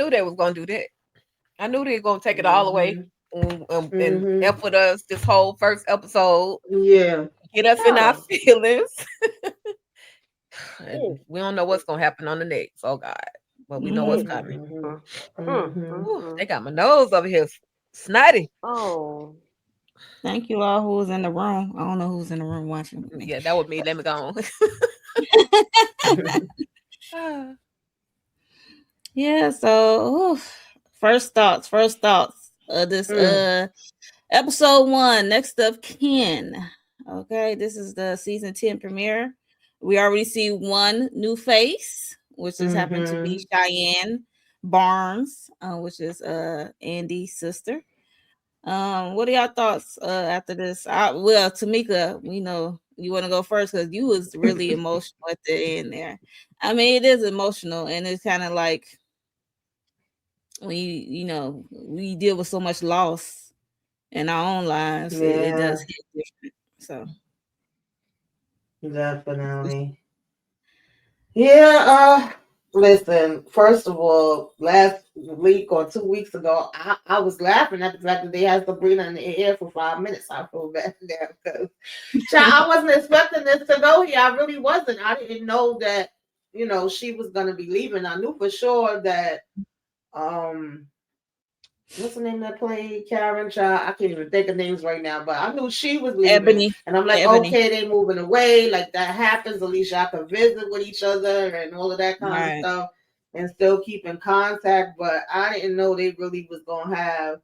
knew they was gonna do that. I knew they were gonna take it all away and F with us this whole first episode, Yeah. get us in our Oh. feelings. And we don't know what's gonna happen on the next. Oh God. But we know what's Mm, coming. Mhm. Mhm. Whew, mm. they got my nose over here snotty. Oh. Thank you all who was in the room. I don't know who's in the room watching with me. Yeah, that would me. Let me go on. Ah, Yeah, so first thoughts. This episode 1, next up Ken. Okay, this is the season 10 premiere. We already see one new face, which just happened to be Cheyenne Barnes, which is Andy's sister. What are y'all thoughts after this? Well, Tamika, we know you want to go first because you was really emotional at the end there. I mean, it is emotional, and it's kind of like we deal with so much loss in our own lives. It Yeah, does hit different. So definitely. Yeah, listen, first of all, last week or 2 weeks ago, I was laughing at the fact that they had Sabrina in the air for 5 minutes. I feel bad there because I wasn't expecting this to go here. I really wasn't. I didn't know that, she was gonna be leaving. I knew for sure that um what's the name that played Karen Child? I can't even think of names right now, but I knew she was leaving. Ebony, And I'm like, Ebony, okay, they moving away. Like that happens. At least y'all can visit with each other and all of that kind of right? stuff and still keep in contact. But I didn't know they really was gonna have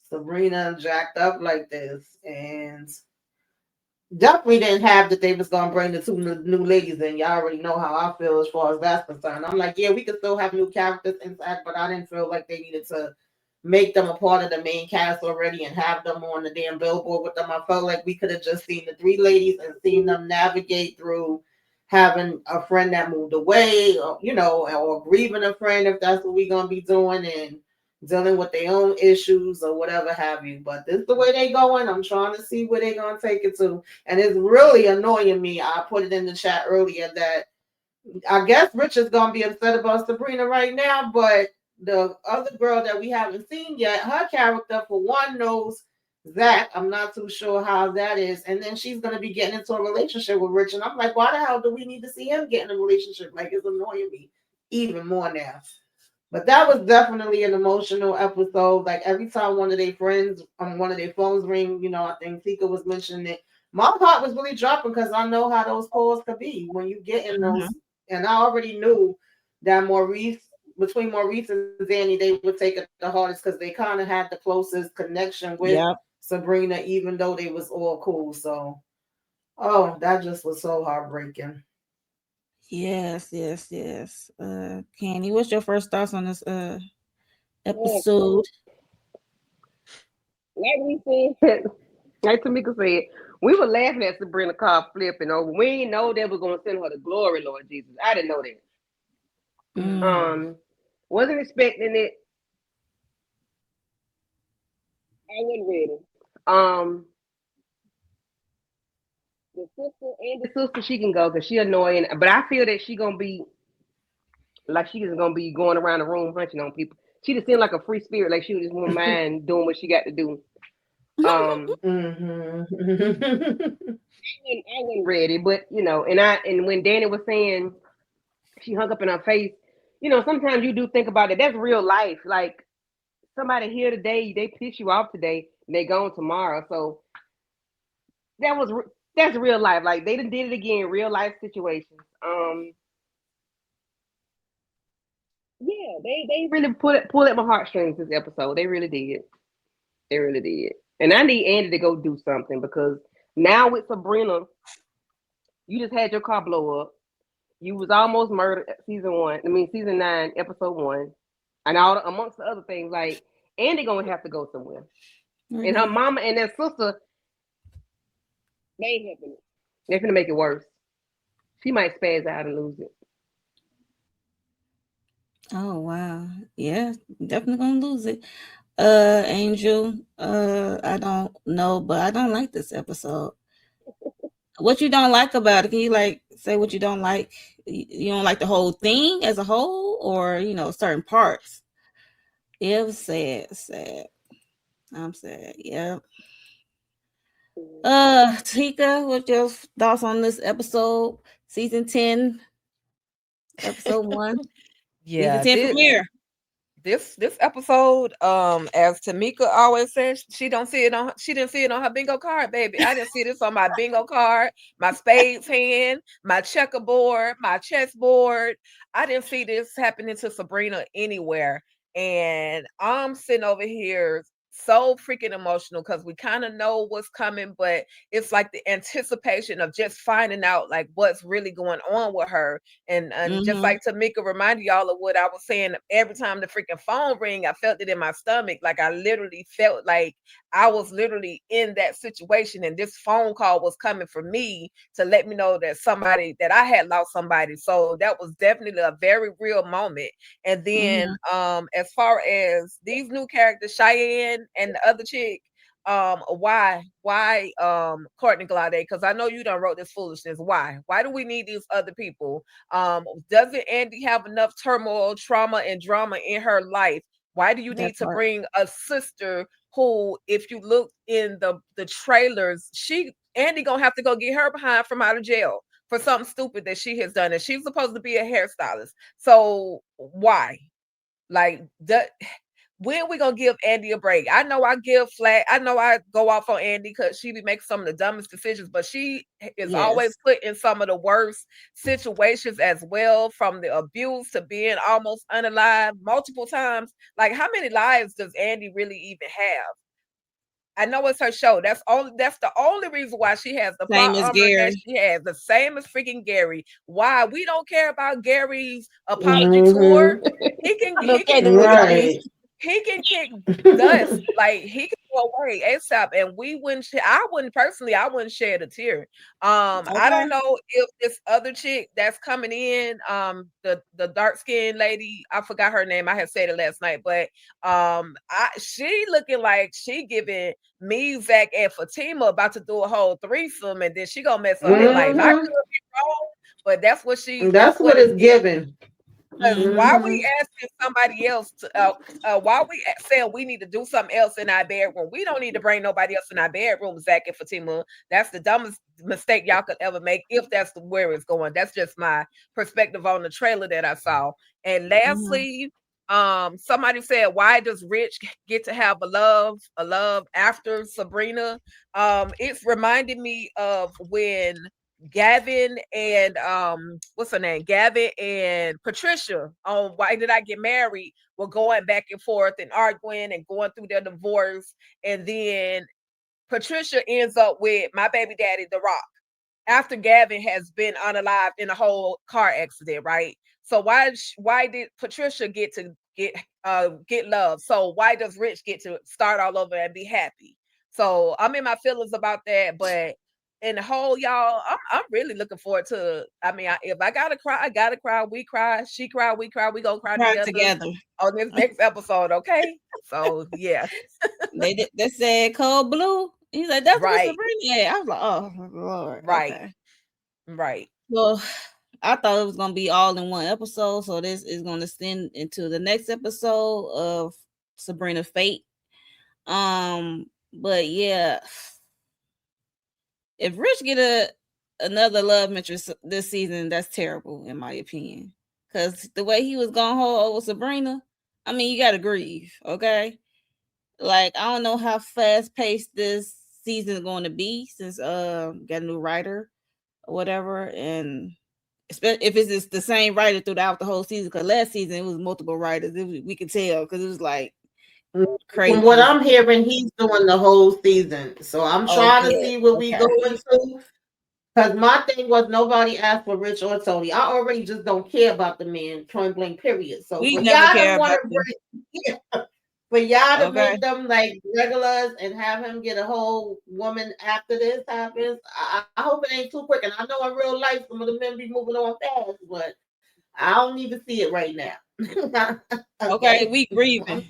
Sabrina jacked up like this. And definitely didn't have that they was gonna bring the two new ladies in. Y'all already know how I feel as far as that's concerned. I'm like, yeah, we could still have new characters intact, but I didn't feel like they needed to make them a part of the main cast already and have them on the damn billboard with them. I felt like we could have just seen the three ladies and seen them navigate through having a friend that moved away, or grieving a friend if that's what we're gonna be doing, and dealing with their own issues or whatever have you. But this is the way they going. I'm trying to see where they're gonna take it to. And it's really annoying me. I put it in the chat earlier that I guess Rich is gonna be upset about Sabrina right now, but the other girl that we haven't seen yet, her character for one knows Zach. I'm not too sure how that is, and then she's gonna be getting into a relationship with Rich, and I'm like, why the hell do we need to see him get in a relationship? Like, it's annoying me even more now. But that was definitely an emotional episode. Like every time one of their friends on one of their phones ring, I think Tika was mentioning it. My heart was really dropping because I know how those calls could be when you get in those. And I already knew that between Maurice and Zanny, they would take it the hardest because they kind of had the closest connection with Yep. Sabrina, even though they was all cool. So, oh, that just was so heartbreaking. Yes. Candy, what's your first thoughts on this Yeah, episode? like we said, like Tamika said, we were laughing at Sabrina car flipping over. We didn't know they were gonna send her to glory, Lord Jesus. I didn't know that. Mm. Wasn't expecting it. I wasn't ready. The sister and the sister, she can go because she annoying. But I feel that she gonna be like she is gonna be going around the room hunching on people. She just seemed like a free spirit, like she was just wouldn't mind doing what she got to do. I wasn't ready, but and when Danny was saying she hung up in her face, sometimes you do think about it. That's real life. Like somebody here today, they piss you off today, and they gone tomorrow. So that was that's real life. Like they done did it again, real life situations. Yeah, they really pull at my heartstrings this episode. They really did. They really did. And I need Andy to go do something because now with Sabrina, you just had your car blow up. You was almost murdered at season 9, episode 1, and all amongst the other things. Like Andy gonna have to go somewhere, and her mama and their sister, they ain't helping it. They're gonna make it worse. She might spaz out and lose it. Oh wow. Yeah, definitely gonna lose it. Angel, I don't know, but I don't like this episode. What you don't like about it? Can you like say what you don't like? You don't like the whole thing as a whole, or certain parts? It was sad, sad. I'm sad. Yeah. Tika, what's your thoughts on this episode? Season 10, episode 1. Season Yeah, 10 premiere. this episode, as Tamika always says, she didn't see it on her bingo card, baby. I didn't see this on my bingo card, my spades hand, my checkerboard, my chessboard. I didn't see this happening to Sabrina anywhere. And I'm sitting over here so freaking emotional because we kind of know what's coming, but it's like the anticipation of just finding out like what's really going on with her. And just Mm-hmm. like Tamika reminded y'all of what I was saying, every time the freaking phone ring, I felt it in my stomach. Like I literally felt like I was literally in that situation, and this phone call was coming for me to let me know that I had lost somebody. So that was definitely a very real moment. And then, Mm-hmm. as far as these new characters, Cheyenne and the other chick, why Courtney Glade, because I know you done wrote this foolishness. Why do we need these other people? Doesn't Andy have enough turmoil, trauma, and drama in her life? Why do you That need to part. bring a sister who, if you look in the trailers, Andy gonna have to go get her behind from out of jail for something stupid that she has done, and she's supposed to be a hairstylist. So why? Like that, when we gonna give Andy a break? I know I give flag. I know I go off on Andy because she be making some of the dumbest decisions, but she is always Yes. put in some of the worst situations as well, from the abuse to being almost unalive multiple times. Like, how many lives does Andy really even have? I know it's her show. That's the only reason why she has the Same plot as armor that Gary. she has. The same as freaking Gary. Why we don't care about Gary's apology tour? Mm-hmm. He can I know he can Katie was kick pissed. Right. he can kick dust, like he can go away ASAP, and we wouldn't. I wouldn't personally. I wouldn't shed a tear. I don't Okay. know if this other chick that's coming in, the dark skinned lady. I forgot her name. I had said it last night, but she looking like she giving me, Zach, and Fatima about to do a whole threesome, and then she gonna mess up their life. I could Mm-hmm. be wrong, but That's that's what what it's it's giving. given. Because Mm-hmm. why we Mm-hmm. asking somebody else to, why we saying we need to do something else in our bedroom? We don't need to bring nobody else in our bedroom, Zach and Fatima. That's the dumbest mistake y'all could ever make if that's where it's going. That's just my perspective on the trailer that I saw. And Mm-hmm. lastly, somebody said, why does Rich get to have a love after Sabrina? It's reminding me of when Gavin and what's her name? Gavin and Patricia on Why Did I Get Married were going back and forth and arguing and going through their divorce. And then Patricia ends up with my baby daddy, The Rock, after Gavin has been unalived in a whole car accident, right? So why did Patricia get love? So why does Rich get to start all over and be happy? So I'm in my feelings about that, but in the whole, y'all, I'm really looking forward to. I mean, if I gotta cry, I gotta cry. We cry, she cry, we cry. We gonna cry Cry together together. on this next episode, okay? So yeah, They said cold blue. He's like, that's what right, Sabrina. Yeah. I was like, oh Lord. right, Okay. right. Well, I thought it was gonna be all in one episode, so this is gonna extend into the next episode of Sabrina Fate. But yeah, if Rich get another love interest this season, that's terrible in my opinion. Cause the way he was going hold over Sabrina, I mean, you gotta grieve, okay? Like, I don't know how fast paced this season is going to be since got a new writer or whatever, and if it's just the same writer throughout the whole season. Because last season it was multiple writers, we could tell because it was like From what crazy. I'm hearing, he's doing the whole season. So I'm Oh, trying to good. see what we Okay. going to. Because my thing was nobody asked for Rich or Tony. I already just don't care about the man, point blank, period. So We for never y'all to care want about to you. bring, for y'all to Okay. make them like regulars and have him get a whole woman after this happens, I hope it ain't too quick. And I know in real life some of the men be moving on fast, but I don't need to see it right now. Okay. Okay. We grieving.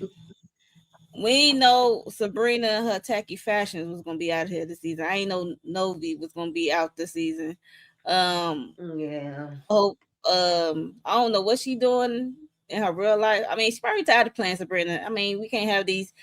We know Sabrina and her tacky fashions was gonna be out here this season. I ain't know Novi was gonna be out this season. Um Yeah. oh I don't know what she doing in her real life. I mean, she's probably tired of playing Sabrina. I mean, we can't have these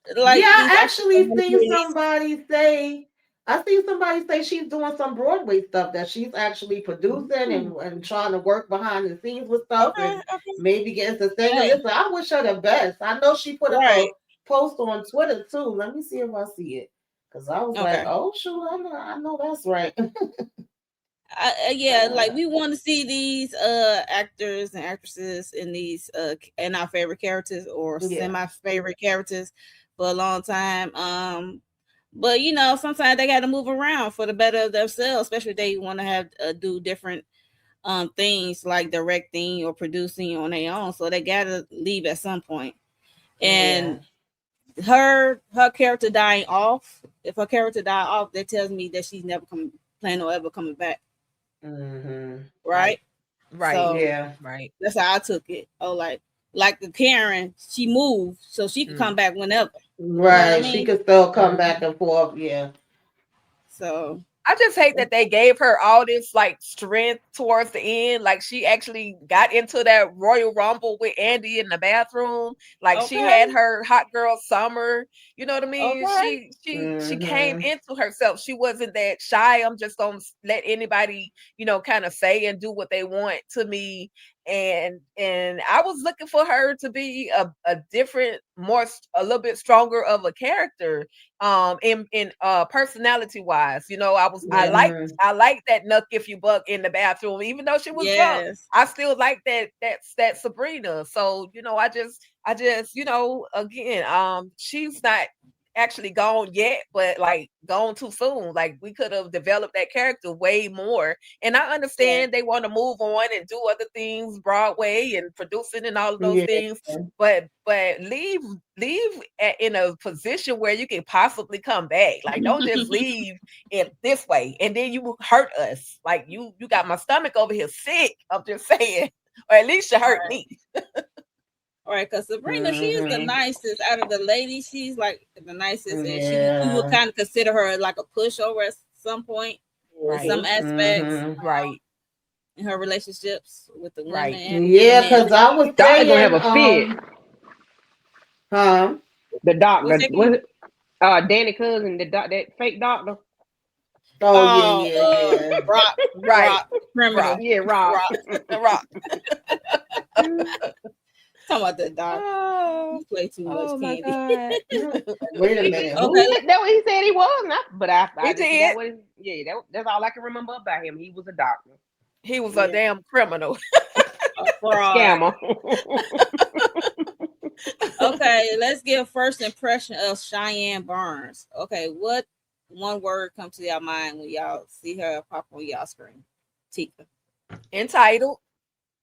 Yeah, these I actors actually want to seen play these. somebody say. I seen somebody say she's doing some Broadway stuff that she's actually producing Hmm. and trying to work behind the scenes with stuff Okay, and okay. maybe getting to singing. Hey, Listen, I wish her the best. I know she put up a right. post on Twitter too. Let me see if I see it because I was like, Okay. oh shoot, I know that's right. Yeah, like we want to see these actors and actresses in these in our favorite characters or Yeah, semi favorite characters for a long time. But you know, sometimes they got to move around for the better of themselves, especially if they want to have do different things like directing or producing on their own. So they got to leave at some point. yeah. And her character dying off. If her character die off, that tells me that she's never plan on ever coming back. Mm-hmm. Right. Right. So Yeah. Right. that's how I took it. Oh, like the Karen, she moved so she could come Mm. back whenever. You know what I Right. She mean? could still come back Mhm. and forth. Yeah. So I just hate that they gave her all this like strength towards the end. Like she actually got into that Royal Rumble with Andy in the bathroom. Like she had okay, her hot girl summer. You know what I mean? okay, She came Mm-hmm. into herself. She wasn't that shy. I'm just gonna let anybody, kind of say and do what they want to me. And I was looking for her to be a different, a little bit stronger of a character in personality wise. I yeah, liked Mm-hmm. I liked that Nuck if you buck in the bathroom, even though she was drunk. yes. I still like that Sabrina. So, I just, again, she's not actually gone yet, but like gone too soon. Like we could have developed that character way more. And I Yeah. understand they want to move on and do other things, Broadway and producing and all of those Yeah. things, but in a position where you can possibly come back. Like don't just leave it this way and then you hurt us. Like you got my stomach over here sick. I'm just saying, or at least you hurt Right. me. All right, because Sabrina, she is the Mm-hmm. nicest out of the ladies. She's like the nicest, and you would Yeah. kind of consider her like a pushover at some point in some Right, aspects Mm-hmm. right, in her relationships with the women right. and the Yeah, men. because I was Doctor gonna have saying, a fit. huh? The What's doctor that? was it? Danny Cousin, that fake doctor. Oh yeah, Oh, yeah, yeah. Right. Rock, criminal, Rock. Yeah, Rock. Rock. Rock. Talking about the doctor. Oh, You play too much oh my candy. God. Wait a minute. Okay, Who? That what he said he was, but I He just forgot did. what. That's all I can remember about him. He was a doctor, He was a yeah, damn criminal. a fraud. scammer. Okay, let's get first impression of Cheyenne Barnes. Okay, what one word comes to your mind when y'all see her pop on y'all screen? Tika. Entitled.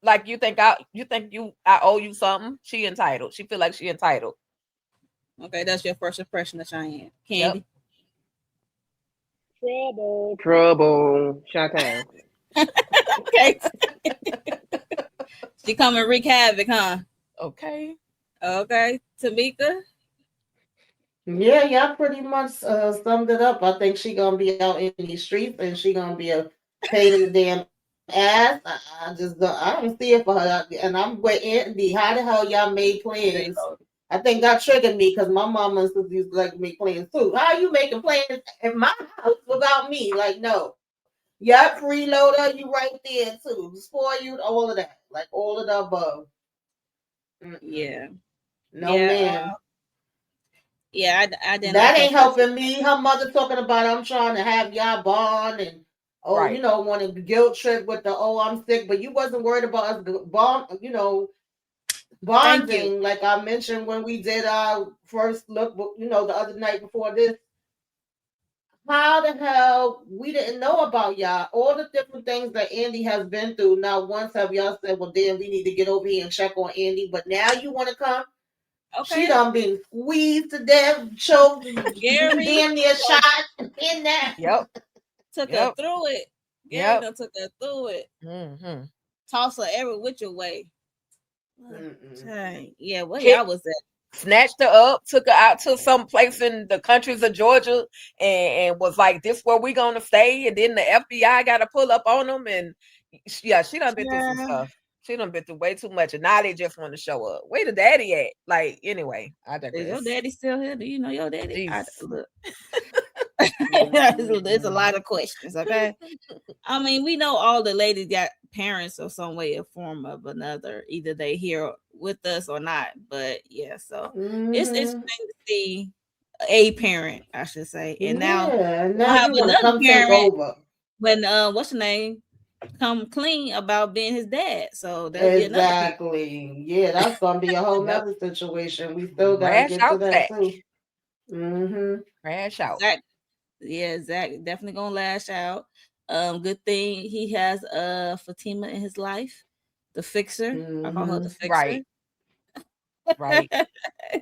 Like I owe you something. She entitled. She feel like she entitled. Okay, that's your first impression of Cheyenne. Yep. Candy. Trouble. Shot. Okay. She come and wreak havoc, huh? Okay. Okay. Tamika. Yeah, y'all pretty much summed it up. I think she gonna be out in these streets and she gonna be a pain in the damn ass. I just I don't see it for her. And I'm with Andy. How the hell y'all made plans? I think that triggered me because my mama and sister used to like to make plans too. How are you making plans in my house without me? Like, no. Yep, freeloader, you right there too. Spoil you, all of that. Like all of the above. Mm-mm. Yeah. No, Yeah. ma'am. Yeah, I didn't That like her ain't first. helping me. Her mother talking about I'm trying to have y'all bond and Right. want to guilt trip with the I'm sick, but you wasn't worried about us bond, Thank you. bonding like I mentioned when we did our first look, the other night before this. How the hell we didn't know about y'all? All the different things that Andy has been through. Not once have y'all said, "Well, damn, we need to get over here and check on Andy." But now you want to come? She Okay. done been squeezed to death, choked, Gary damn near shot in that. Yep. took her Yep. through it. Gary Yep. done took her through it. Mm-hmm. Toss her every which way. Mm-mm. Dang. Yeah, where Hit, y'all was at? snatched her up, took her out to some place in the countries of Georgia, and was like, "This where we gonna stay." And then the FBI got to pull up on them, and yeah, she done been through some Yeah. stuff. She done been through way too much, and now they just want to show up. Where the daddy at? Like, anyway, I Is your digress. daddy still here? Do you know your daddy? Jeez. Look. There's a Mhm. lot of questions, okay? I mean, we know all the ladies got parents or some way or form of another. Either they here with us or not. But yeah, so it's interesting Mhm. to see a parent, I should say. And now Yeah. we'll Now have you want to another come take parent over. when what's the name come clean about being his dad. So that'll be another parent. Exactly. Yeah, that's gonna be a whole Yep. nother situation. We still gotta Rash get to out, that Zach. too. Mm-hmm. Crash out. Zach, yeah, Zach definitely gonna lash out. Good thing he has Fatima in his life, the fixer. I call her the Mm-hmm. fixer. Right. Right.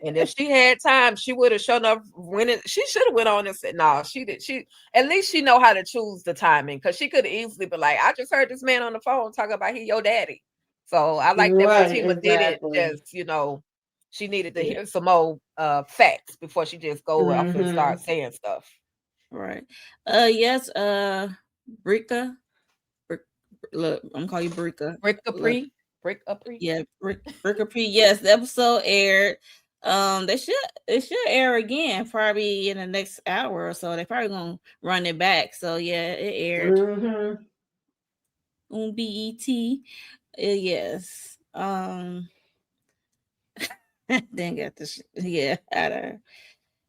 And if she had time, she would have shown up when it. She should have went on and said, "No, she did." She at least she know how to choose the timing because she could have easily been like, "I just heard this man on the phone talking about he your daddy." So I like that Right, Fatima didn't exactly. just, she needed to Yeah, hear some more facts before she just go off and Mm-hmm. start saying stuff. right. Yes, Brika. Br- Look, I'm gonna call you Brika. Brick Look, Capri, Brick Capri. yeah, Brika P. Yes, the episode aired. They should it should air again probably in the next hour or so. They probably gonna run it back. So yeah, it aired Mm-hmm. on BET. Yes. Then got this. Yeah, out of her.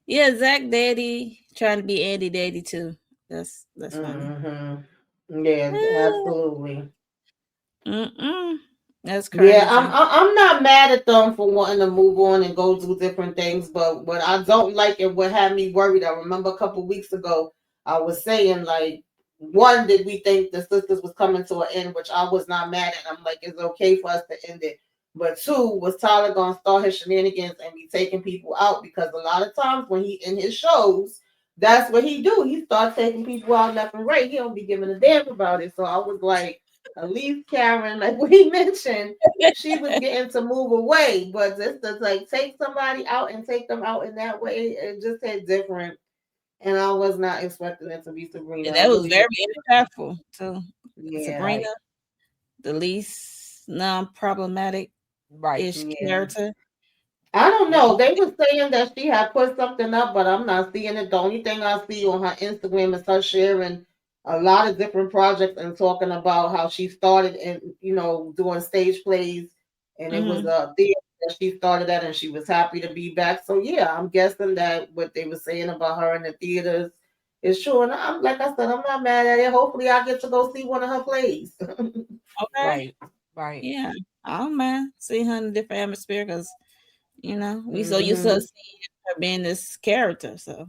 Yeah, Zach Daddy trying to be Andy Daddy too. That's funny. Mm-hmm. Yeah, Ah, absolutely. Mm-mm. That's Yeah, I'm crazy. I'm not mad at them for wanting to move on and go do different things, but what I don't like and what had me worried, I remember a couple weeks ago, I was saying like, one, did we think the sisters was coming to an end, which I was not mad at. I'm like, it's okay for us to end it. But two, was Tyler gonna start his shenanigans and be taking people out? Because a lot of times when he in his shows, that's what he do. He starts taking people out left and right. He don't be giving a damn about it. So I was like, at least Karen, like we mentioned, she was getting to move away, but just to like take somebody out and take them out in that way, it just hit different. And I was not expecting it to be Sabrina. And I that was really very was. impactful too. Yeah, Sabrina, Right. the least non-problematic Right. ish yeah. character. I don't Yep. know. They were saying that she had put something up, but I'm not seeing it. The only thing I see on her Instagram is her sharing a lot of different projects and talking about how she started in, doing stage plays, and it was Mm-hmm. a theater that she started at, and she was happy to be back. So yeah, I'm guessing that what they were saying about her in the theaters is true. And I'm like I said, I'm not mad at it. Hopefully, I get to go see one of her plays. Okay. Right. Right. Yeah. Oh man, see her in a different atmosphere because we so used to Hmm. seeing her being this character. So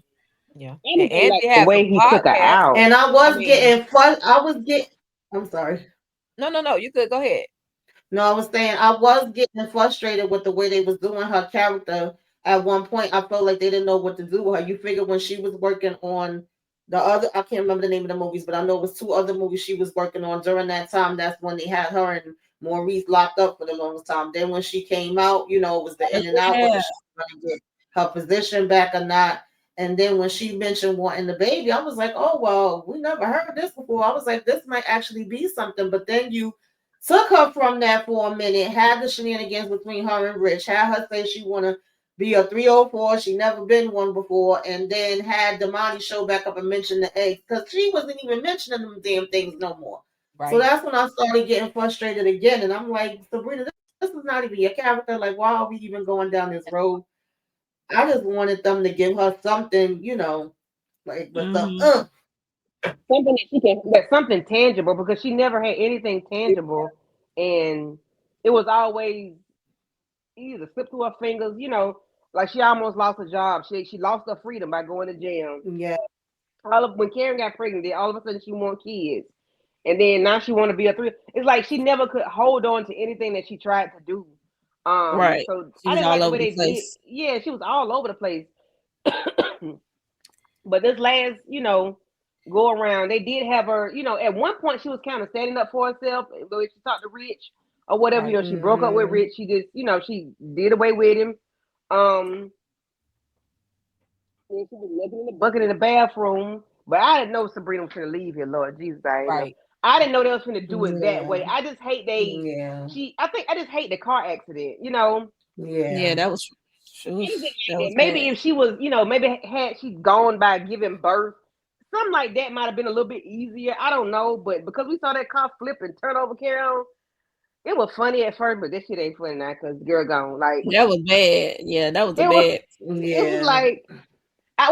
Yeah. I And just didn't like Andy the has a way he took her podcast. out. And I I was mean, getting fun. I was getting. I'm sorry. no, no, no. You could go ahead. No, I was saying I was getting frustrated with the way they was doing her character. At one point, I felt like they didn't know what to do with her. You figure when she was working on the other, I can't remember the name of the movies, but I know it was two other movies she was working on during that time. That's when they had her and Maurice locked up for the longest time. Then when she came out, it was the in and out whether yeah, she was going to get her position back or not. And then when she mentioned wanting the baby, I was like, oh well, we never heard this before. I was like, this might actually be something. But then you took her from that for a minute, had the shenanigans between her and Rich, had her say she wanna be a 304, she never been one before, and then had Damani show back up and mention the eggs because she wasn't even mentioning them damn things no more. So Right. that's when I started getting frustrated again, and I'm like, Sabrina, this is not even your character. Like, why are we even going down this road? I just wanted them to give her something, like with the mm-hmm. Something that she can, that's something tangible because she never had anything tangible, and it was always either slip through her fingers. Like she almost lost her job. She lost her freedom by going to jail. yeah, When Karen got pregnant, then all of a sudden she want kids, and then now she want to be a three. It's like she never could hold on to anything that she tried to do. Right. So She I was didn't like all the over way the they did. place. Yeah, she was all over the place. But this last, go around, they did have her. At one point she was kind of standing up for herself. Though she talked to Rich or whatever, Right. she broke up with mm-hmm. Rich. She just, she did away with him. Um, she was living in the bucket in the bathroom. But I didn't know Sabrina was gonna leave here. Lord Jesus, I ain't know. Right. I didn't know they was going to do it that way. Yeah. I just hate Yeah. I just hate the car accident, you know. Yeah, Yeah. that was I just oof, didn't that like was that. Maybe bad. if she was, maybe had she gone by giving birth, something like that might have been a little bit easier. I don't know, but because we saw that car flip and turn over, carry on, it was funny at first, but this shit ain't funny now because the girl gone. Like That was bad. Yeah, that was a it was, bad. it was Yeah. like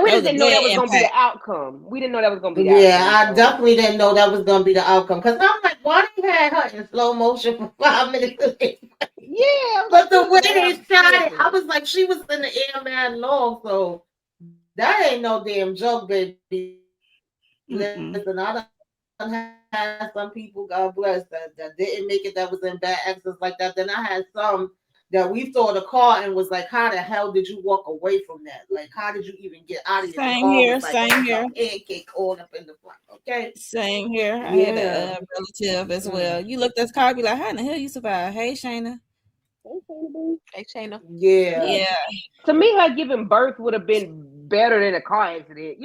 we That just was a didn't know bad that was gonna be the impact. outcome. We didn't know that was gonna be the Yeah, outcome. I So definitely didn't know that was gonna be the outcome. Cause I'm like, why they had her in slow motion for 5 minutes? yeah, I was like, But the way this they damn shot it, I slipping. was like, she was in the air mad long. So that ain't no damn joke, baby. Listen, I done had some people, God bless, that didn't make it, that was in bad accidents like that. Then I had some that we saw the car and was like, how the hell did you walk away from that? Like, how did you even get out of your car? The car was like on a pancake all up in the Same front. here. Okay. Same here. I had Yeah. a relative as well. Mm. You looked at the car, be like, "How in the hell you survive?" Hey, Shayna. Hey, Shayna. Yeah. Yeah, To me, her giving birth would have been better than a car accident.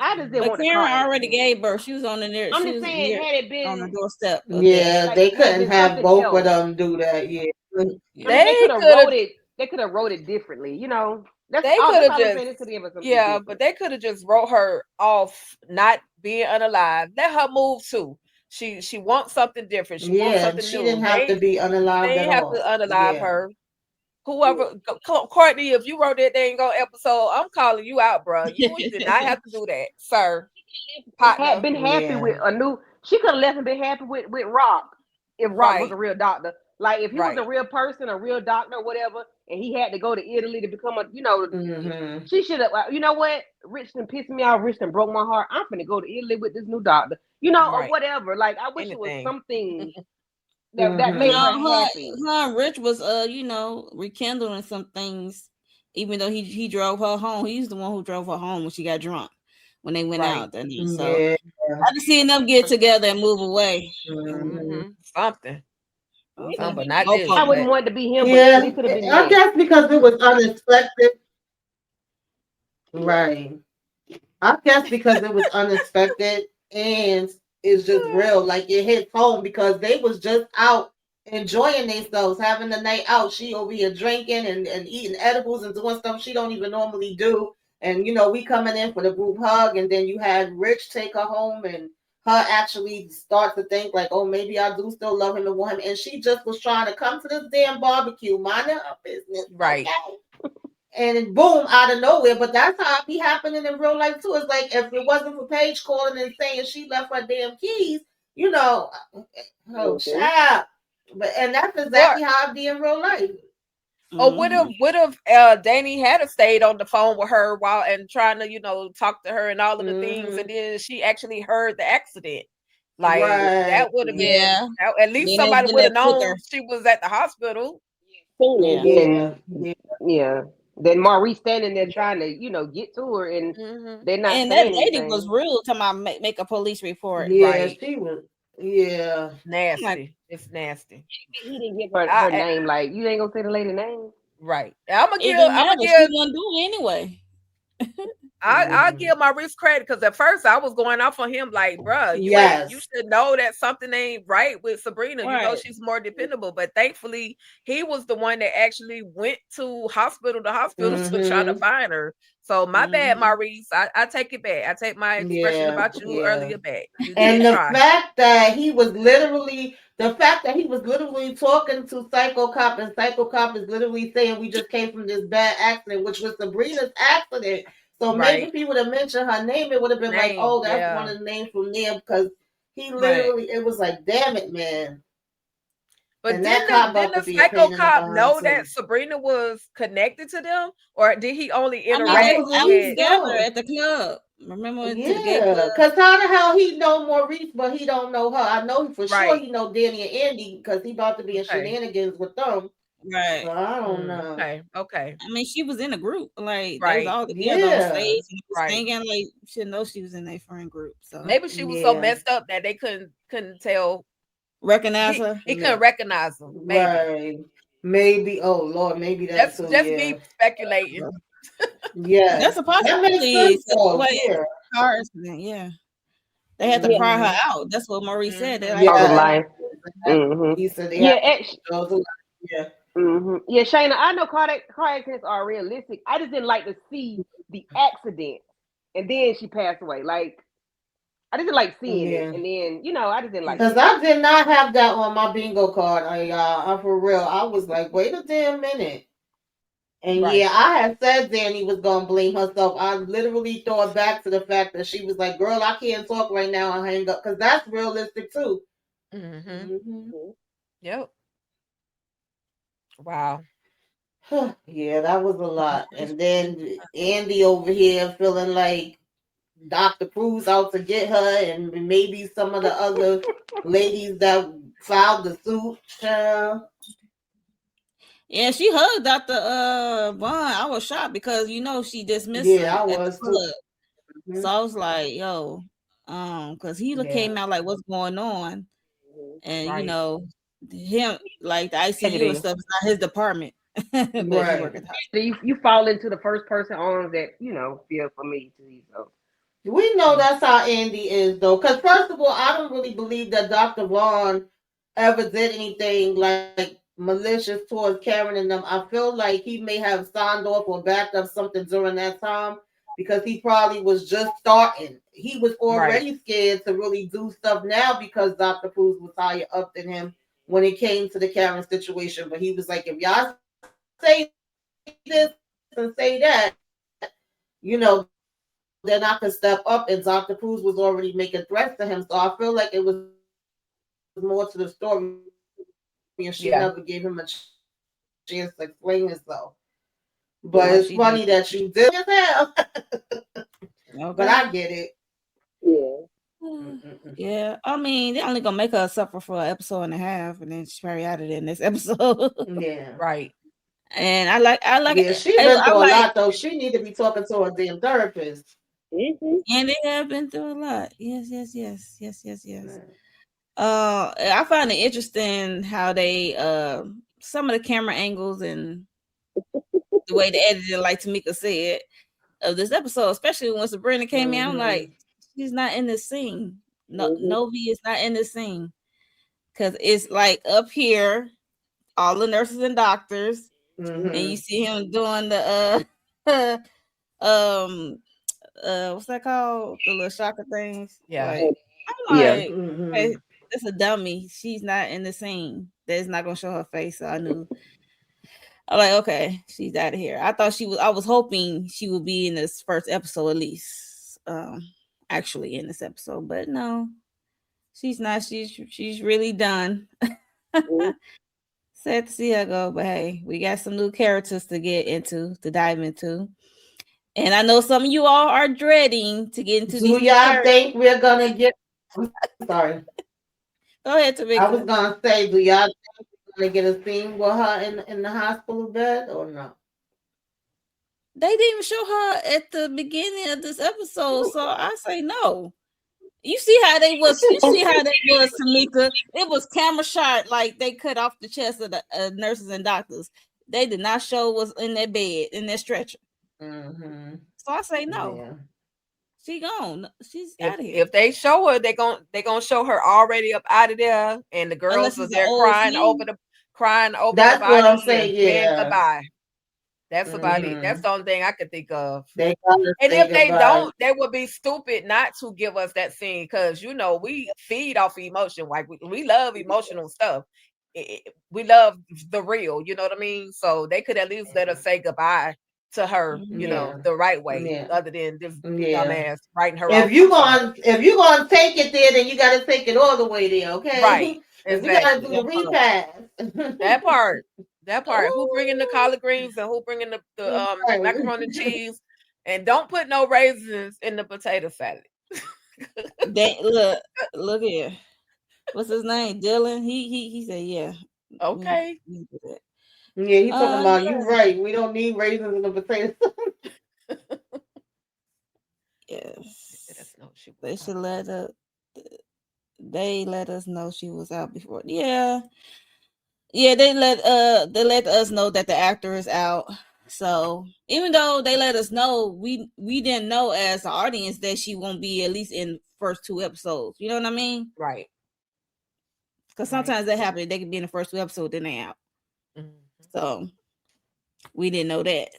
I just didn't but want the car Karen already accident. gave birth. She was on the near. I'm She just was saying, near had it on the been doorstep of death. Yeah, like they had it couldn't been have something both of else, them do that. Yeah. I mean, they They could have could have. wrote it. They could have wrote it differently. That's They all. could That's have all I'm just. saying. This could have been something Yeah, but different. they could have just wrote her off not being unalive. Let her move too. She wants something different. She wants Yeah, something she didn't new. have to be They unalived at ain't have to all. unalive Yeah. her. Whoever Courtney, if you wrote that dang on episode, I'm calling you out, bro. You did not have to do that, sir. Had Partner. been happy with Yeah. a new. She could have left and been happy with Rock if Rock was Right, a real doctor. Like if he was a right. real person, a real doctor, whatever, and he had to go to Italy to become Mm-hmm. she should have. You know what? Richton pissed me off. Richton broke my heart. I'm finna go to Italy with this new doctor. Or Right. whatever. Like I wish it was Anything. something that You made Mm-hmm. her know, happy. her and Rich was rekindling some things. Even though he drove her home, he's the one who drove her home when she got drunk when they went Right. out that night. So Yeah. I just seen them get together and move away. Mm-hmm. Something. Okay, Something, but not both this. of I them. wouldn't But want it to be him, but Yeah. it could have been I next. guess because it was unexpected. Right. I guess because it was unexpected and it's just real. Like it hits home because they was just out enjoying themselves, having the night out. She over here drinking and eating edibles and doing stuff she don't even normally do. And we coming in for the group hug, and then you had Rich take her home and her actually start to think like, oh, maybe I do still love him and want him. And she just was trying to come to this damn barbecue, minding her business. right. Okay, and then boom, out of nowhere. But that's how it be happening in real life too. It's like if it wasn't for Paige calling and saying she left her damn keys, you know, oh Mhm. child. And that's Or exactly how it be in real life. or would Hmm. have Danny had to stayed on the phone with her while and trying to, talk to her and all of the things, and Hmm. then she actually heard the accident. Like Right. that would have been Yeah. at least somebody Then would have that took known her. she was at the hospital. Sooner Yeah. than Yeah. Yeah. yeah. Then Maurice standing there trying to, get to her and Hmm. they're not And that saying lady was anything. rude to my make a police report. Yeah. Right. She was. Yeah. I'm like, Nasty. It's nasty. He didn't give her I name. Like you ain't gonna say the lady name. right. I'm gonna it give. didn't I'm gonna matter. She give. wouldn't do it anyway. I Hmm. give Maurice credit because at first I was going off on him like, bruh, you Yes. should know that something ain't right with Sabrina. Right. She's more dependable. But thankfully, he was the one that actually went to hospital to try to Hmm. find her. So my bad, Hmm. Maurice. I take it back. I take my expression Yeah. about you Yeah. earlier back. You And did try. the fact that he was literally talking to Psycho Cop, and Psycho Cop is literally saying we just came from this bad accident, which was Sabrina's accident. So maybe Right. if he would have mentioned her name, it would have been like, Name. oh, that's one Yeah. of the names from there because he Right. literally, it was like, damn it, man. But And that cop didn't about the to be a psycho pain in the cop behind know too. that Sabrina was connected to them, or did he only I mean, they I interact was out believe with? together so. at the club. Remember to the gay club? Yeah, cause how the hell he know Maurice, but he don't know her? I know for sure Right. he know Danny and Andy because he about to be in Okay. shenanigans with them. Right. So I don't know. Okay. Okay. I mean, she was in a group. Like they was Right. all together on Yeah, stage and they was Right. singing. Like you should know she was in their friend group. So Maybe she was so yeah, messed up that they couldn't tell. recognize He her. he couldn't no, recognize them. Maybe right. Maybe. Oh Lord, maybe that that's too. just Yeah, me speculating. yes, That's a that makes possibility. sense So, though. like Yeah, car accident. Yeah, They had to Yeah. cry her out. That's what Maurice said. They're like, Of the Yeah. life. Mm-hmm. He said they Yeah, have to yeah. mm-hmm. Yeah, Shayna, I know car accidents are realistic. I just didn't like to see the accident, and then she passed away. Like I just didn't like seeing it, Yeah. and then I just didn't like Because that. I did not have that on my bingo card. I'm for real. I was like, wait a damn minute. And Right. yeah, I had said Danny was gonna blame herself. I literally thought back to the fact that she was like, "Girl, I can't talk right now. I'll hang up," because that's realistic too. Mm-hmm. Hmm. Yep. Wow. Yeah, that was a lot. And then Andy over here feeling like Dr. Cruz out to get her, and maybe some of the other ladies that filed the suit. yeah, she hugged Dr. Vaughn. I was shocked because she dismissed Yeah, him I at the was too. club. So Mhm. I was like, yo, because he Yeah, came out like, what's going on? And Right. him like the ICU and Tragedy. stuff is not his department. But he worked right. at the You fall into the first person arms that feel for me too. So We know Mm. that's how Andy is, though. Because, first of all, I don't really believe that Dr. Vaughn ever did anything like malicious towards Karen and them. I feel like he may have signed off or backed up something during that time because he probably was just starting. He was Right. already scared to really do stuff now because Dr. Cruz was higher up than him when it came to the Karen situation. But he was like, if y'all say this and say that, then I can step up. And Dr. Cruz was already making threats to him. So I feel like it was more to the story, and she never gave him a chance to explain himself. But it's Yeah. funny that you did No, as she did. hell. But I Okay. get it. yeah, Mm-mm-mm. Yeah, I mean, they're only gonna make her suffer for an episode and a half, and then she's probably out of there next episode. Yeah. Right. And I like, Yeah, she's been I through a like, lot though. She need to be talking to a damn therapist. mm-hmm. and they have been through a lot. Yes, yes, yes, yes, yes, yes. Mm. I find it interesting how they some of the camera angles and the way they edited, like Tamika said, of this episode, especially when Sabrina came in. I'm like, Mhm. she's not in this scene. No, Mm-hmm. Novi is not in this scene because it's like up here, all the nurses and doctors, and you Mhm. see him doing the um what's that called? The little shocker things. Yeah. Like I'm Yeah. like, okay, Mhm. that's a dummy. She's not in the scene. That's not gonna show her face. So I knew. I'm like, okay, she's out of here. I thought she was. I was hoping she would be in this first episode at least. Actually in this episode, but no, she's not. She's really done. Mm-hmm. Sad to see her go, but hey, we got some new characters to get into, to dive into. And I know some of you all are dreading to get into Do these new y'all characters. think we're gonna get? I'm sorry. Go ahead, I was Tamika. gonna say, do y'all think we're gonna get a scene with her in the hospital bed or no? They didn't even show her at the beginning of this episode, so I say no. You see how they was. You see how that was, Tamika. It was camera shot, like they cut off the chest of the nurses and doctors. They did not show what's in their bed, in their stretcher. Mhm. So I say no. Yeah. She gone. She's If out of here. if they show her, they gonna show her already up out of there, and the girls Unless are it's an there old crying over the That's what I'm body and saying. saying Yeah. goodbye. That's about it. That's Mhm. the only thing I could think of. They gotta And say if they goodbye. don't, they would be stupid not to give us that scene because we feed off emotion. Like we love emotional stuff. We love the real. You know what I mean? So they could at least let us say goodbye to her. Yeah. The right way, Yeah. other than this Yeah. dumbass writing her If off you too far. gonna take it there, then you gotta take it all the way there, Right? okay? If we gotta do Exactly. the That part. repass. That part. That part. Who bringing the Oh, collard greens and who bringing the Right. macaroni and cheese? And don't put no raisins in the potato salad. they look here. What's his name? Dylan. He said, yeah. Okay. We do that. Yeah, he talking about you Yeah, right. We don't need raisins in the potatoes. Let us yes. know she was They out. should let us. They let us know she was out before. Yeah, yeah. They let us know that the actor is out. So even though they let us know, we didn't know as an audience that she won't be at least in first 2 episodes. You know what I mean? Right. Because sometimes that happens. They can be in the first 2 episodes, then they out. So we didn't know that.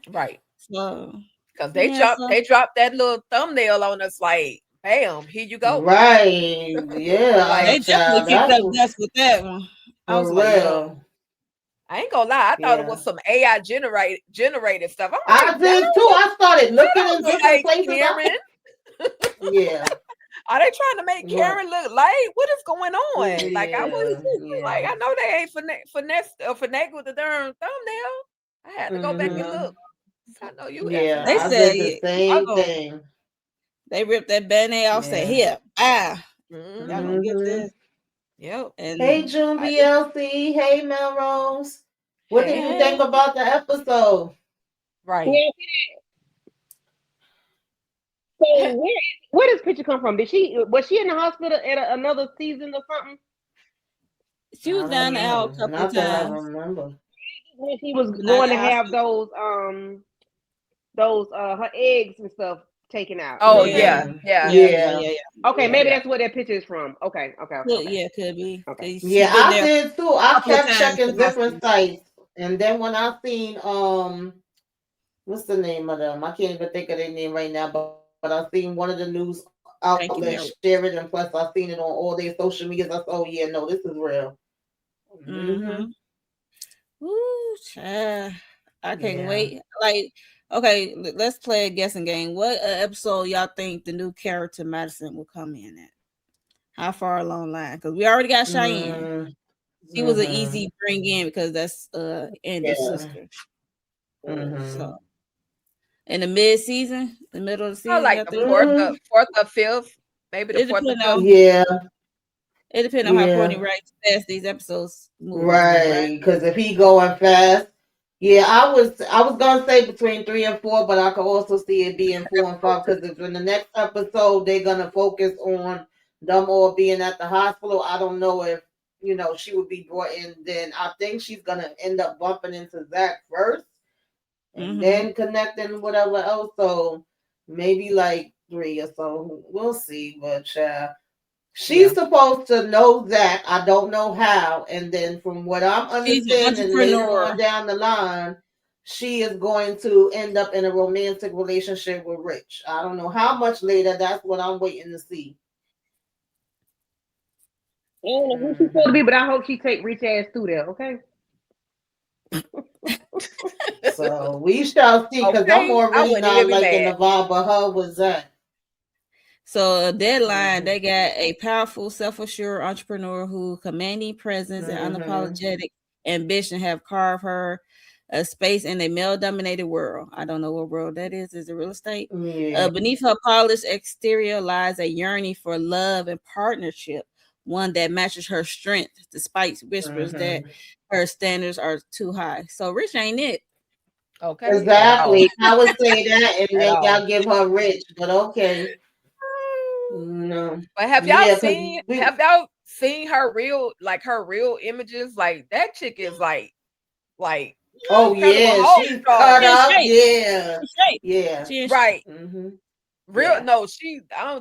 Right. So Because they dropped that little thumbnail on us like, bam, here you go. Right. Yeah. Like, they definitely kicked up dust with that one. I was like, yo. I ain't gonna lie, I thought it was some AI generated stuff. I'm I like, did too. I started looking in different like places. Karen. Yeah. Are they trying to make Karen look like what is going on? Yeah, like I was like, I know they ain't finagle with the darn thumbnail. I had to go back and look. I know you. Yeah, they I said did the same thing. They ripped that band-aid off. Said, "Here, y'all gonna get this." Yep. And hey, June BLC. Hey, Melrose. What did you think about the episode? Right. Yeah, so where does Picture come from? Was she in the hospital at another season or something? She was down out a couple of times. I remember when she was going to have those her eggs and stuff taken out. Oh yeah. Okay, maybe that's where that picture is from. Okay. Yeah, could be. Okay. Yeah, I did too. I kept checking different sites, and then when I seen what's the name of them? I can't even think of their name right now, but I seen one of the news outlets share it, and plus I seen it on all their social medias. I said, oh yeah, no, this is real. Ooh, child. I can't wait. Like, okay, let's play a guessing game. What episode y'all think the new character Madison will come in at? How far along the line? Because we already got Cheyenne. She was an easy bring in because that's Andy's sister. So in the mid-season, the middle of the season, like the fourth or fifth, maybe the fourth or fifth. Yeah. It depends on how Courtney writes fast these episodes move. Right, because if he going fast, I was gonna say between 3 and 4, but I could also see it being 4 and 5 because if in the next episode they're gonna focus on them all being at the hospital, I don't know if she would be brought in. Then I think she's gonna end up bumping into Zach first, and then connecting whatever else. So maybe like 3 or so. We'll see, but she's supposed to know Zach. I don't know how. And then from what I'm understanding later on down the line, she is going to end up in a romantic relationship with Rich. I don't know how much later. That's what I'm waiting to see. I don't know who she's supposed to be, but I hope she take Rich ass through there, okay? So we shall see, because I'm already not liking the vibe of her with Zach. So Deadline, they got a powerful, self-assured entrepreneur who commanding presence and unapologetic ambition have carved her a space in a male-dominated world. I don't know what world that is. Is it real estate? Beneath her polished exterior lies a yearning for love and partnership, one that matches her strength, despite whispers that her standards are too high. So Rich ain't it. Okay. Exactly. I would say that, and then y'all give her Rich, but okay. No. But have y'all seen her real images? Like that chick is like oh yeah, she's cut up. Yeah. Right. Real no,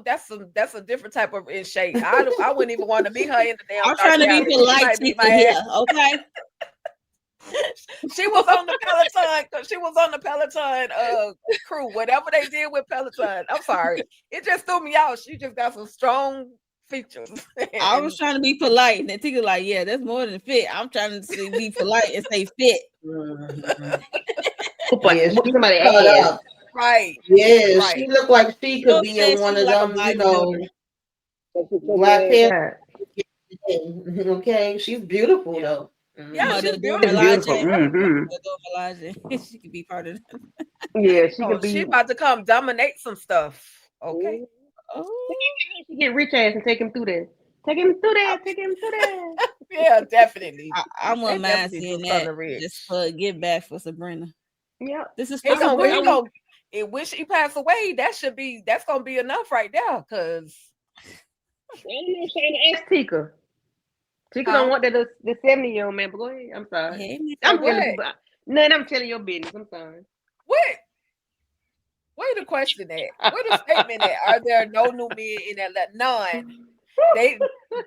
that's a different type of in shape. I wouldn't even want to meet her in the damn. I'm trying to be polite here, okay? She was on the Peloton. She was on the Peloton crew. Whatever they did with Peloton, I'm sorry, it just threw me out. She just got some strong features. I was trying to be polite, and Tika like, yeah, that's more than fit. I'm trying to be polite and say fit. Somebody else. Right. Yeah, right. She looked like she could be in one of them, Black Panther. Okay, she's beautiful though. Yeah, she's beautiful. She could be part of that. Yeah, she could be. She about to come dominate some stuff. Okay. She get Rich ass and take him through there. Take him through there. Yeah, definitely. I wouldn't mind seeing that. Just get back for Sabrina. Yeah, this is when she passed away, that's gonna be enough right there. Cause I don't know, Shayna, ask Tika. Tika don't want the 70-year-old man, but go ahead. I'm sorry. Hey, I'm telling you, None. I'm telling your business. I'm sorry. What? Where the question at? Where the statement at? Are there no new men in Atlanta? None.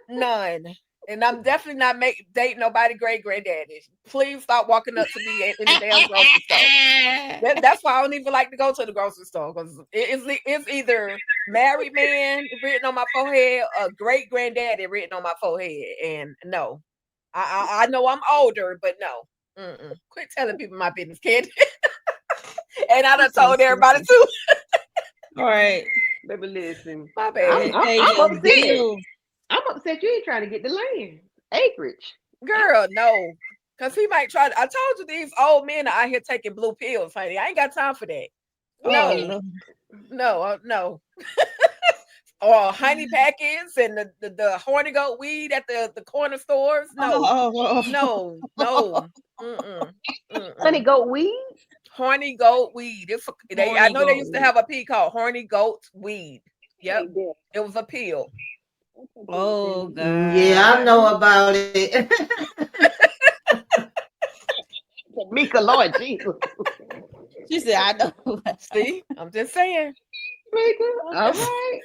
None. And I'm definitely not dating nobody great granddaddy. Please stop walking up to me in the damn grocery store. That's why I don't even like to go to the grocery store, because it's either married man written on my forehead or great granddaddy written on my forehead. And no, I know I'm older, but no. Quit telling people my business, kid. And I done told everybody too. All right. Baby, listen. My bad. I'm upset. I'm upset you ain't trying to get the land. Acreage. Girl, no. Because he might try to. I told you these old men are out here taking blue pills, honey. I ain't got time for that. No. Or honey packets and the horny goat weed at the corner stores. No. Honey goat weed? Horny goat weed. I know they used to have a pea called horny goat weed. Yep. It was a pill. Oh God. Yeah, I know about it. Mika, Lord Jesus. She said, I know. See, I'm just saying. Mika, all right.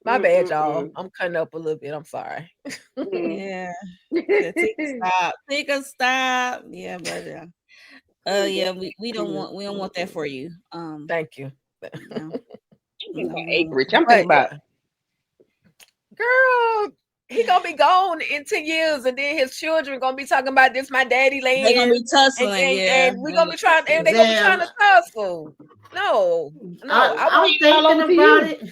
My bad, y'all. I'm cutting up a little bit. I'm sorry. Yeah. Tika, stop. Yeah, but yeah, we don't want that for you. Thank you. Acreage. I'm thinking about. Girl, he gonna be gone in 10 years, and then his children gonna be talking about this my daddy land. They're gonna be tussling, and we're gonna be trying, and they're gonna be trying to tussle. No, I'm thinking about it.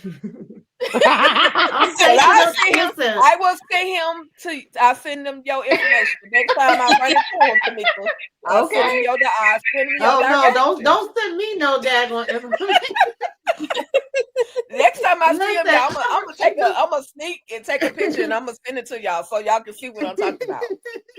I'll send them your information the next time I run into him, Tamika. I'll send them your no, don't send me no daggone information. Next time I see him, y'all, I'm gonna sneak and take a picture, and I'm gonna send it to y'all so y'all can see what I'm talking about.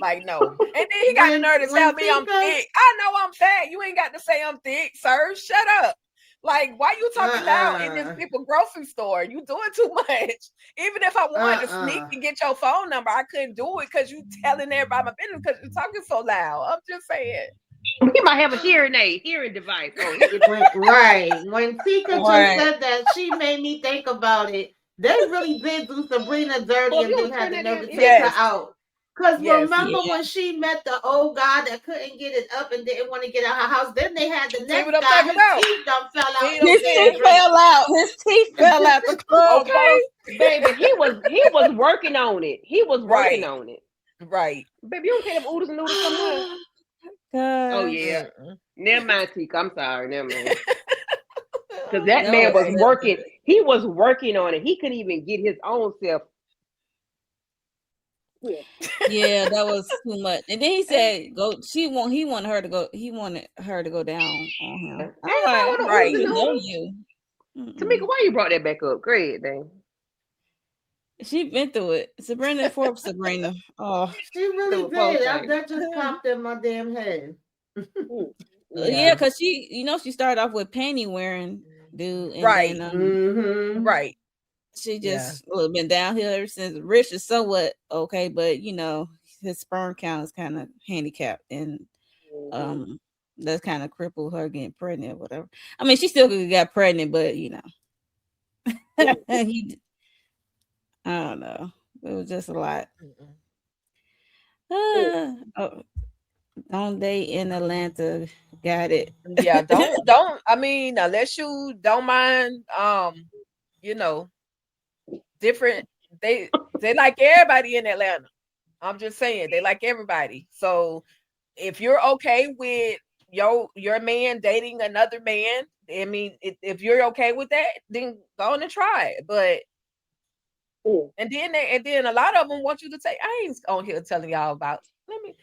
Like, no. And then he got the nerve to tell me I'm thick. I know I'm fat. You ain't got to say I'm thick, sir. Shut up. Like, why you talking loud in this people grocery store? You doing too much. Even if I wanted to sneak and get your phone number, I couldn't do it because you telling everybody my business because you're talking so loud. I'm just saying. He might have a hearing device. Right. When Tika just said that, she made me think about it. They really did do Sabrina dirty and then had the nerve to take her out. Because remember when she met the old guy that couldn't get it up and didn't want to get out her house? Then they had the next guy. His teeth done fell out. His teeth fell out. His teeth fell out the club. Okay, baby, he was working on it. He was working on it. Right. Baby, you don't take them oodles and noodles somewhere. Oh yeah. Never mind, Tika. I'm sorry. Never mind. Because that man was working. He was working on it. He couldn't even get his own self. Yeah, that was too much. And then he said, "Go." He wanted her to go. He wanted her to go down on him. Right. Know you. Tamika, why you brought that back up? Great, dang. She been through it. Sabrina Forbes, Sabrina. Oh, she really did. That just popped in my damn head. Yeah, because she started off with panty wearing dude, and right, then, right. She just been downhill ever since. Rich is somewhat okay, but his sperm count is kind of handicapped, and that's kind of crippled her getting pregnant or whatever. I mean, she still could have got pregnant, but I don't know. It was just a lot. Don't they in Atlanta? Got it. Yeah, don't. I mean, unless you don't mind, different. They like everybody in Atlanta. I'm just saying they like everybody. So if you're okay with your man dating another man, I mean, if you're okay with that, then go on and try it. But and then a lot of them want you to take. I ain't on here telling y'all about. Let me.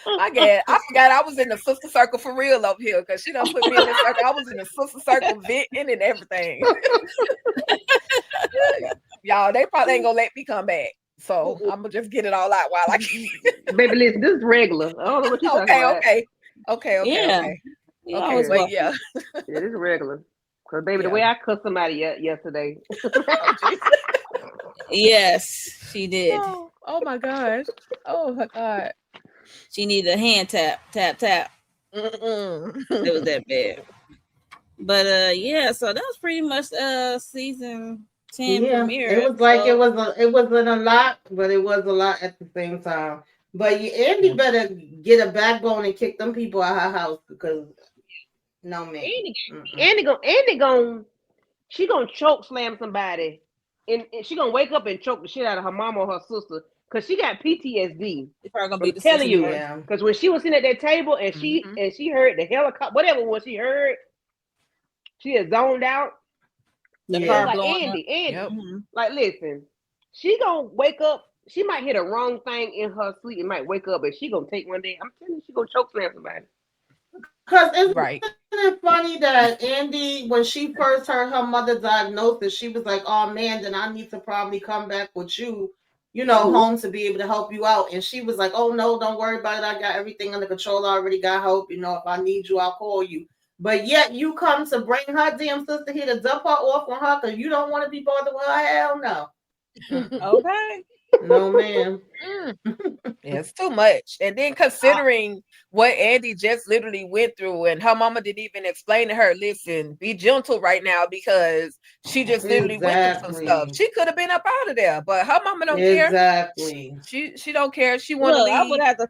I forgot I was in the sister circle for real up here because she done put me in the circle. I was in the sister circle venting and everything. Y'all, they probably ain't gonna let me come back. So I'm gonna just get it all out while I can. Baby, listen, this is regular. I don't know what you're talking about. Okay. Yeah. Okay, yeah. This is regular. Because, baby, the way I cussed somebody yesterday. Yes, she did. Oh my gosh. Oh my god. She needed a hand tap, tap, tap. It was Mm-mm. that bad. But yeah, so that was pretty much season 10 Yeah, premiere it was like episode. it wasn't a lot, but it was a lot at the same time. But Andy Yeah. better get a backbone and kick them people out her house because no man. Mm-mm. Andy gon' she gonna choke slam somebody, and she gonna wake up and choke the shit out of her mama or her sister because she got PTSD. It's probably gonna be I'm the telling sister you, first. Yeah, because when she was sitting at that table and Mhm. she heard the helicopter, whatever it was she heard, she had zoned out. The And it was car yeah, like blowing up. Andy, Yep. Hmm. like listen, she gonna wake up. She might hit a wrong thing in her sleep and might wake up, and she gonna take one day. I'm telling you, she gonna choke slam somebody. because isn't Right. it funny that Andy, when she first heard her mother diagnosis, she was like, "Oh man, then I need to probably come back with you, home to be able to help you out." And she was like, "Oh no, don't worry about it. I got everything under control. I already got help. If I need you, I'll call you." But yet you come to bring her damn sister here to dump her off on her because you don't want to be bothered with her. Hell no. Mm-mm. Okay. No, ma'am. Mm. Yeah, it's too much. And then Uh, considering what Andy just literally went through, and her mama didn't even explain to her, listen, be gentle right now because she just literally went through some stuff. Exactly. She could have been up out of there, but her mama don't care. Exactly. She don't care. She want to look, I would leave. have to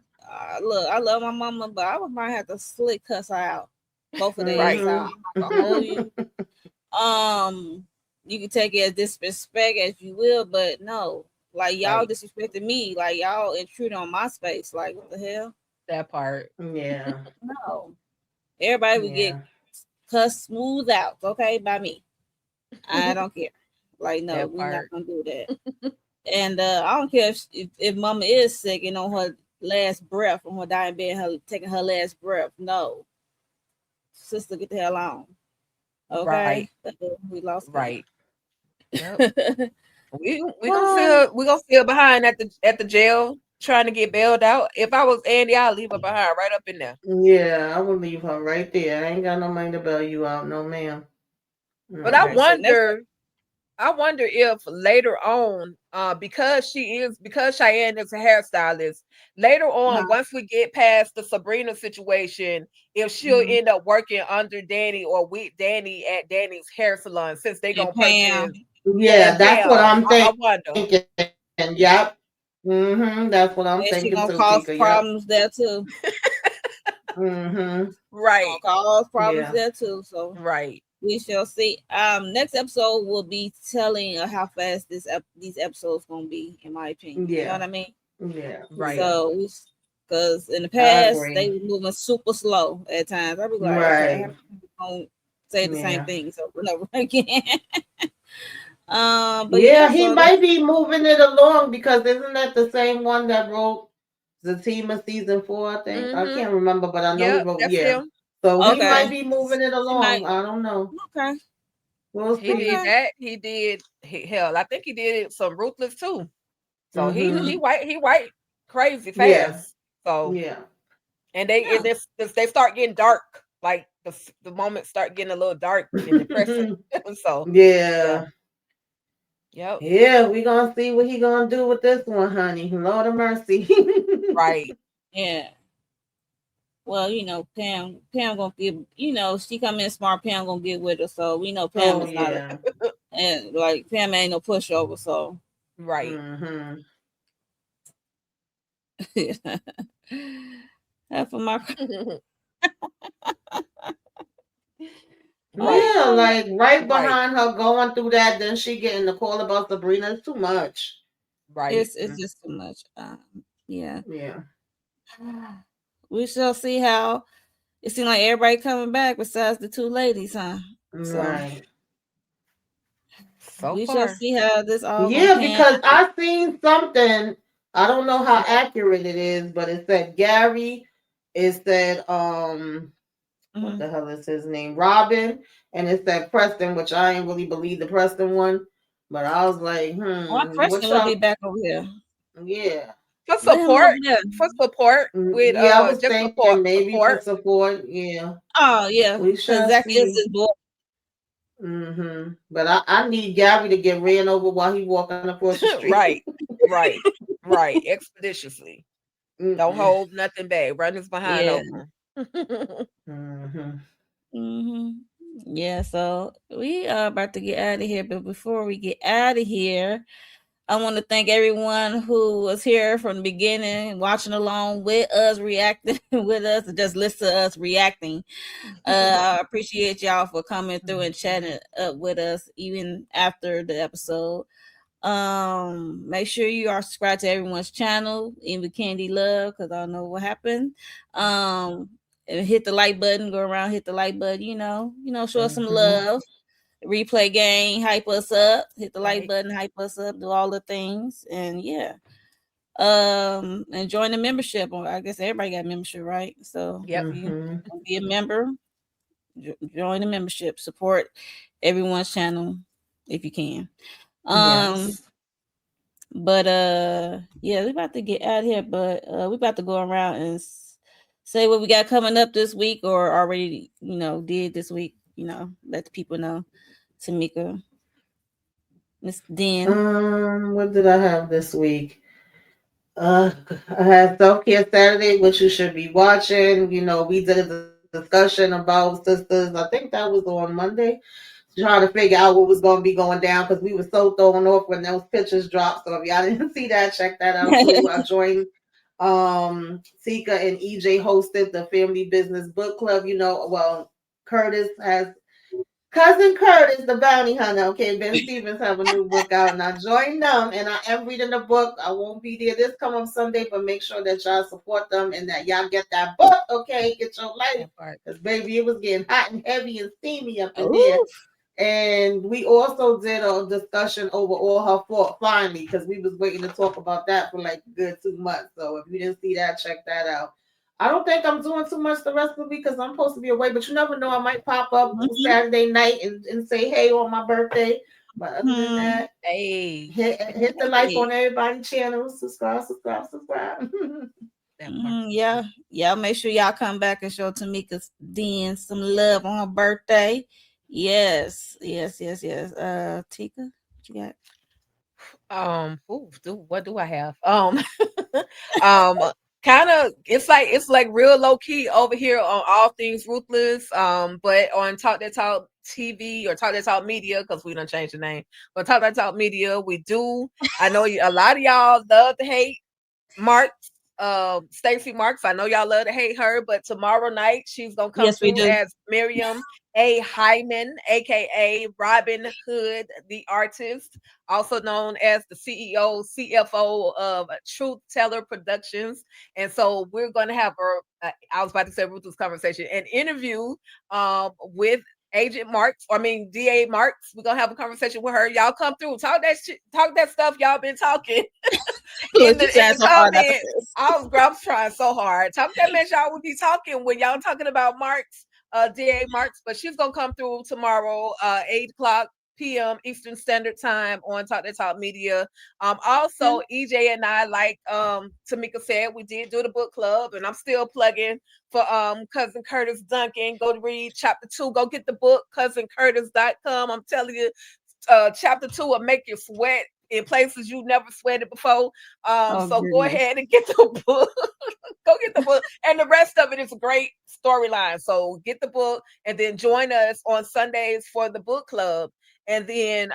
look. I love my mama, but I would might have to slick cuss her out. Both of their ass Right. out. Hmm. I'm not gonna hold you. You can take it as disrespect as you will, but no, like y'all Right. disrespected me, like y'all intruded on my space. Like what the hell? That part. Yeah. No, everybody would get Yeah. cussed smooth out, okay, by me. I don't care. Like no, That we're not part. gonna do that. And I don't care if mama is sick and on her last breath, on her dying bed, her taking her last breath. No, sister, get the hell on. Right. Okay, we lost Right. count. Yep. We gonna feel behind at the jail trying to get bailed out. If I was Andy, I'll leave her behind right up in there. Yeah, I would leave her right there. I ain't got no money to bail you out, no ma'am. But I Okay, Mm-mm. so next. wonder if later on, because Cheyenne is a hairstylist, later on, Uh-huh. once we get past the Sabrina situation, if she'll Mhm. end up working under Danny or with Danny at Danny's hair salon, since they And gonna Pam, purchase, yeah, Yeah, and that's what Pam. I'm I thinking. wonder. Yep. That's what I'm and she thinking gonna too, cause Tika. Yep. problems there too. Mhm. Gonna Right, cause problems Yeah. there too. So right, we shall see. Next episode will be telling how fast these episodes gonna be, in my opinion. You know what Yeah. I mean? Yeah. right. Yeah. So because in the I past they agree. were moving super slow at times. I'd be like, okay, how Right. come don't say the same Yeah. things over and over again? But yeah, Yeah, he so that's might be moving it along because isn't that the same one that wrote the team of season 4, I think? I Mm-hmm. can't remember, but I know he Yep, wrote, that's yeah. him. So he okay. might be moving it He along. might I don't know. okay, We'll He see. did okay. that. He did. Hell, I think he did some ruthless too. So he Mm-hmm. white he white crazy Yeah. fast. So Yeah. and they Yeah. and this they start getting dark. Like the moment start getting a little dark and depressing. So yeah, Yeah. yep, Yeah, we gonna see what he gonna do with this one, honey. Lord of mercy. right. Yeah. Well, Pam gonna give, she come in smart, Pam gonna get with her. So we know Pam Oh is not yeah. and like Pam ain't no pushover, so Right. Mm-hmm. that's for my Right. Yeah, like right Right. behind her going through that, then she getting the call about Sabrina. It's too much. Right. it's just too much. Yeah. Yeah. We shall see how it seems like everybody coming back besides the two ladies, huh? So Right. So we shall far. see how this all gonna Yeah, pan because out. I seen something. I don't know how accurate it is, but it said Gary. It said what Mhm. the hell is his name? Robin, and it said Preston, which I ain't really believe the Preston one. But I was like, My what question will be y'all? back over here. Yeah. For Let him over support. there. For support with Yeah, I was just support. thinking maybe for Support. support. Yeah. Oh yeah, We because shall Zach is see. his boy. But I need Gary to get ran over while he walking across the street. Right. Right. Right, expeditiously. Don't Mm-mm. hold nothing back. Run his behind Yeah. over. Mm-hmm. hmm Yeah, so we are about to get out of here, but before we get out of here, I want to thank everyone who was here from the beginning, watching along with us, reacting with us, and just listen to us reacting. I appreciate y'all for coming through and chatting up with us even after the episode. Make sure you are subscribed to everyone's channel, even Candy Love, because I don't know what happened. And hit the like button, go around, hit the like button, show us some Mm-hmm. love. Replay game, hype us up, hit the like Right. button, hype us up, do all the things, and yeah. And join the membership. Or I guess everybody got membership, right? So Yep. if you Mm-hmm. want to be a member, join the membership. Support everyone's channel if you can. Um, Yes. but yeah, we about to get out of here. But we about to go around and say what we got coming up this week, or already did this week. Let the people know. Tamika, Miss Den. What did I have this week? I had Self Care Saturday, which you should be watching. We did a discussion about Sistas. I think that was on Monday, trying to figure out what was going to be going down because we were so thrown off when those pictures dropped. So if y'all didn't see that, check that out too. I joined Tika and EJ hosted the Family Business Book Club. Well, Curtis has Cousin Curtis, the bounty hunter. Okay, Ben Stevens have a new book out, and I joined them, and I am reading the book. I won't be there this coming Sunday, but make sure that y'all support them and that y'all get that book. Okay, get your life, That part. because baby, it was getting hot and heavy and steamy up in there. Ooh, And we also did a discussion over all her fault finally, because we was waiting to talk about that for like a good 2 months. So if you didn't see that, check that out. I don't think I'm doing too much the rest of the week because I'm supposed to be away, but you never know. I might pop up mhm, Saturday night and say hey on my birthday. But other than mhm. that, Hey, hit the like Hey, on everybody's channel. Subscribe, subscribe, subscribe. that part. yeah, y'all make sure y'all come back and show Tamika's Den some love on her birthday. Yes, yes, yes, yes. Tika, what you got? What do I have? Um, kind of. It's like real low key over here on all things ruthless. But on Talk That Talk TV or Talk That Talk Media because we done changed the name. But Talk That Talk Media, we do. I know a lot of y'all love to hate Marks, Stacey Marks. I know y'all love to hate her, but tomorrow night she's gonna come Yes, we through do. as Miriam A. Hyman, aka Robin Hood, the artist, also known as the CEO, CFO of Truth Teller Productions. And so we're gonna have her. I was about to say Ruthless Conversation, an interview with Agent Marks, or I mean DA Marks. We're gonna have a conversation with her. Y'all come through, talk that shit, talk that stuff y'all been talking in Look, the you in trying the so hard not to comments. cuss. I was trying so hard. Talk that mess y'all would be talking when y'all talking about Marks, DA Marks, but she's gonna come through tomorrow, 8 o'clock p.m. Eastern Standard Time on Talk That Talk Media. Also EJ and I, like Tamika said, we did do the book club, and I'm still plugging for Cousin Curtis Duncan. Go to read chapter 2. Go get the book, cousincurtis.com. I'm telling you, chapter 2 will make you sweat in places you never sweated before. Oh So go goodness. ahead and get the book. Go get the book. And the rest of it is a great storyline. So get the book and then join us on Sundays for the book club. And then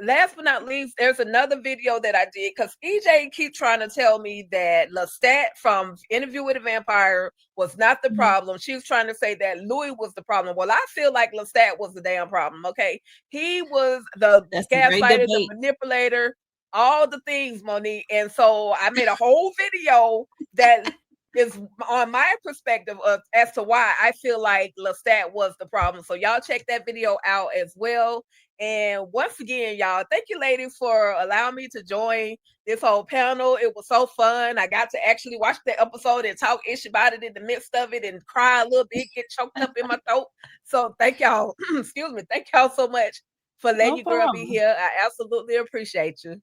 last but not least, there's another video that I did because EJ keep trying to tell me that Lestat from Interview with a Vampire was not the Mhm. problem. She was trying to say that Louis was the problem. Well, I feel like Lestat was the damn problem. Okay, he was the That's a great gaslighter, the debate. manipulator, all the things, Monique. And so I made a whole video that is on my perspective of as to why I feel like Lestat was the problem. So y'all check that video out as well. And once again, y'all, thank you, ladies, for allowing me to join this whole panel. It was so fun. I got to actually watch the episode and talk ish about it in the midst of it and cry a little bit, get choked up in my throat. So thank y'all. Excuse me. Thank y'all so much for letting No your girl be problem. here. I absolutely appreciate you.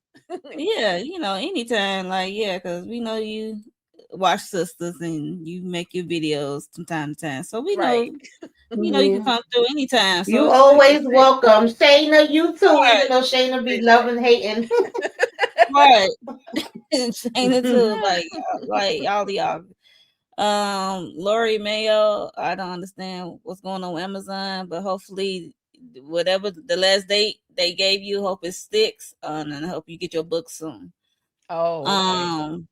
Yeah, anytime, like, yeah, because we know you watch Sisters and you make your videos from time to time. So we know, Right. you can Yeah. come through anytime. So You it's like, always welcome. Shayna, you too, right, even though Shayna be Appreciate loving, hating. Right. And Shayna too. Like all y'all. Lori Mayo, I don't understand what's going on with Amazon, but hopefully whatever the last date they gave you, hope it sticks. And I hope you get your book soon. Oh, okay.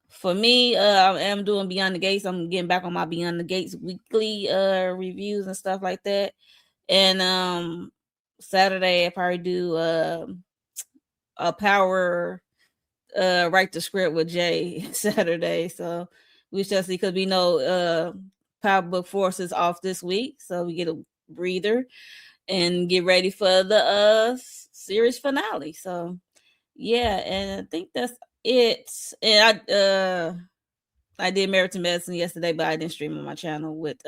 For me, I am doing Beyond the Gates. I'm getting back on my Beyond the Gates weekly reviews and stuff like that. And Saturday I probably do a power write the script with Jay Saturday. So we shall see, because we know Power Book Force is off this week, so we get a breather and get ready for the series finale. So yeah, and I think that's it. And I did Meriton Medicine yesterday, but I didn't stream on my channel with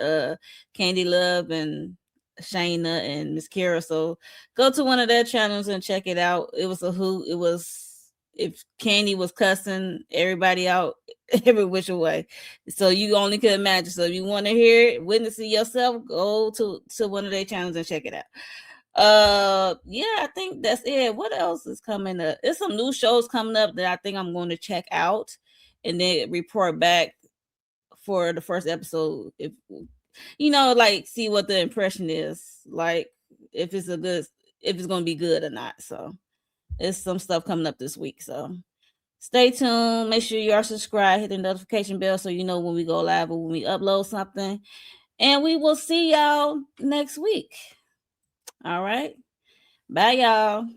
Candy Love and Shayna and Miss Kara. So go to one of their channels and check it out. It was a hoot. It was, if Candy was cussing everybody out every which way. So you only could imagine. So if you want to hear it, witness it yourself, go to one of their channels and check it out. Yeah, I think that's it. What else is coming up? There's some new shows coming up that I think I'm going to check out and then report back for the first episode, if like, see what the impression is, like if it's going to be good or not. So there's some stuff coming up this week, so stay tuned. Make sure you are subscribed, hit the notification bell so you know when we go live or when we upload something, and we will see y'all next week. All right, bye y'all.